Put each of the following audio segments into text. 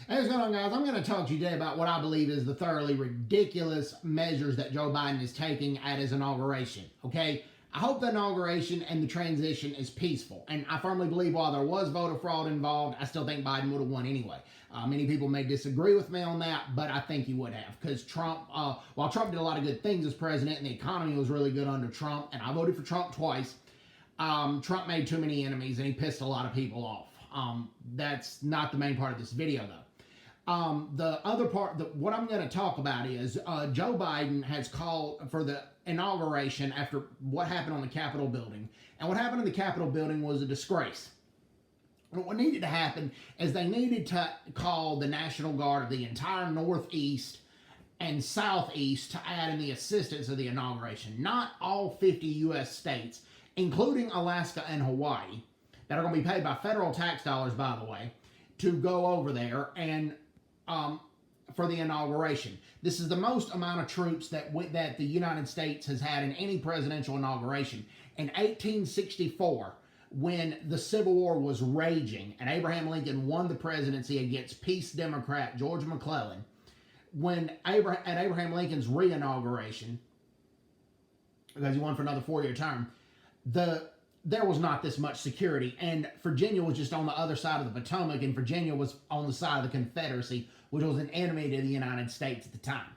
Hey, what's going on, guys? I'm going to talk to you today about what I believe is the thoroughly ridiculous measures that Joe Biden is taking at his inauguration, okay? I hope the inauguration and the transition is peaceful, and I firmly believe while there was voter fraud involved, I still think Biden would have won anyway. Many people may disagree with me on that, but I think he would have, because Trump, while Trump did a lot of good things as president, and the economy was really good under Trump, and I voted for Trump twice, Trump made too many enemies, and he pissed a lot of people off. That's not the main part of this video, though. The other part, what I'm going to talk about is Joe Biden has called for the inauguration after what happened on the Capitol building. And what happened in the Capitol building was a disgrace. And what needed to happen is they needed to call the National Guard of the entire Northeast and Southeast to add in the assistance of the inauguration. Not all 50 U.S. states, including Alaska and Hawaii, that are going to be paid by federal tax dollars, by the way, to go over there and for the inauguration. This is the most amount of troops that the United States has had in any presidential inauguration. In 1864, when the Civil War was raging and Abraham Lincoln won the presidency against Peace Democrat George McClellan, at Abraham Lincoln's re-inauguration, because he won for another 4-year term, there was not this much security, and Virginia was just on the other side of the Potomac, and Virginia was on the side of the Confederacy, which was an enemy to the United States at the time.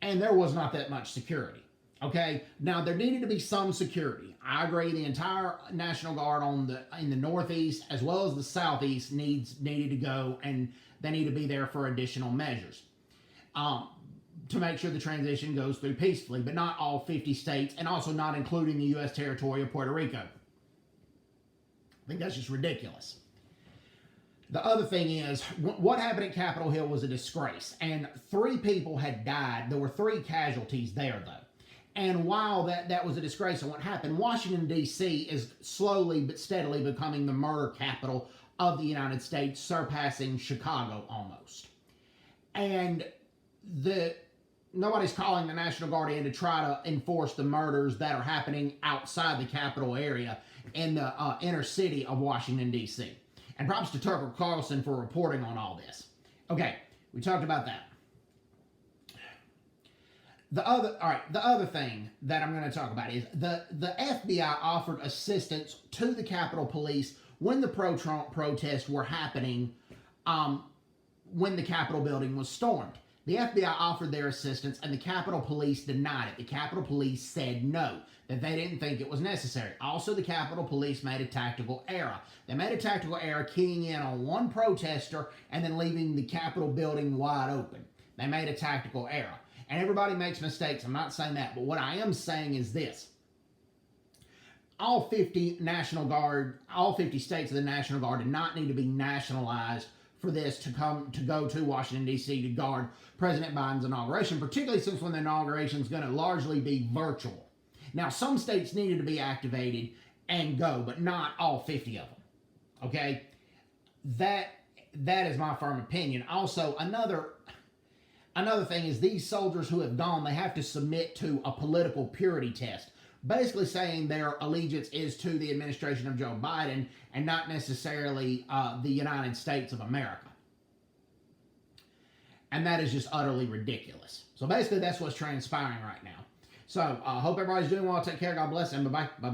And there was not that much security. Okay, now there needed to be some security. I agree. The entire National Guard in the Northeast as well as the Southeast needed to go, and they need to be there for additional measures to make sure the transition goes through peacefully, but not all 50 states, and also not including the U.S. territory of Puerto Rico. I think that's just ridiculous. The other thing is, what happened at Capitol Hill was a disgrace, and 3 people had died. There were 3 casualties there, though. And while that was a disgrace and what happened, Washington, D.C. is slowly but steadily becoming the murder capital of the United States, surpassing Chicago almost. And nobody's calling the National Guard in to try to enforce the murders that are happening outside the Capitol area in the inner city of Washington, D.C. And props to Tucker Carlson for reporting on all this. Okay, we talked about that. The other thing that I'm going to talk about is the FBI offered assistance to the Capitol Police when the pro-Trump protests were happening, when the Capitol building was stormed. The FBI offered their assistance, and the Capitol Police denied it. The Capitol Police said no, that they didn't think it was necessary. Also, the Capitol Police made a tactical error. They made a tactical error keying in on one protester and then leaving the Capitol building wide open. They made a tactical error. And everybody makes mistakes. I'm not saying that. But what I am saying is this. All 50 states of the National Guard did not need to be nationalized for this to go to Washington, D.C. to guard President Biden's inauguration, particularly since when the inauguration is going to largely be virtual. Now, some states needed to be activated and go, but not all 50 of them. Okay? That is my firm opinion. Also, another thing is these soldiers who have gone, they have to submit to a political purity test, basically saying their allegiance is to the administration of Joe Biden and not necessarily the United States of America. And that is just utterly ridiculous. So basically that's what's transpiring right now. So I hope everybody's doing well. Take care. God bless, and bye-bye. Bye-bye.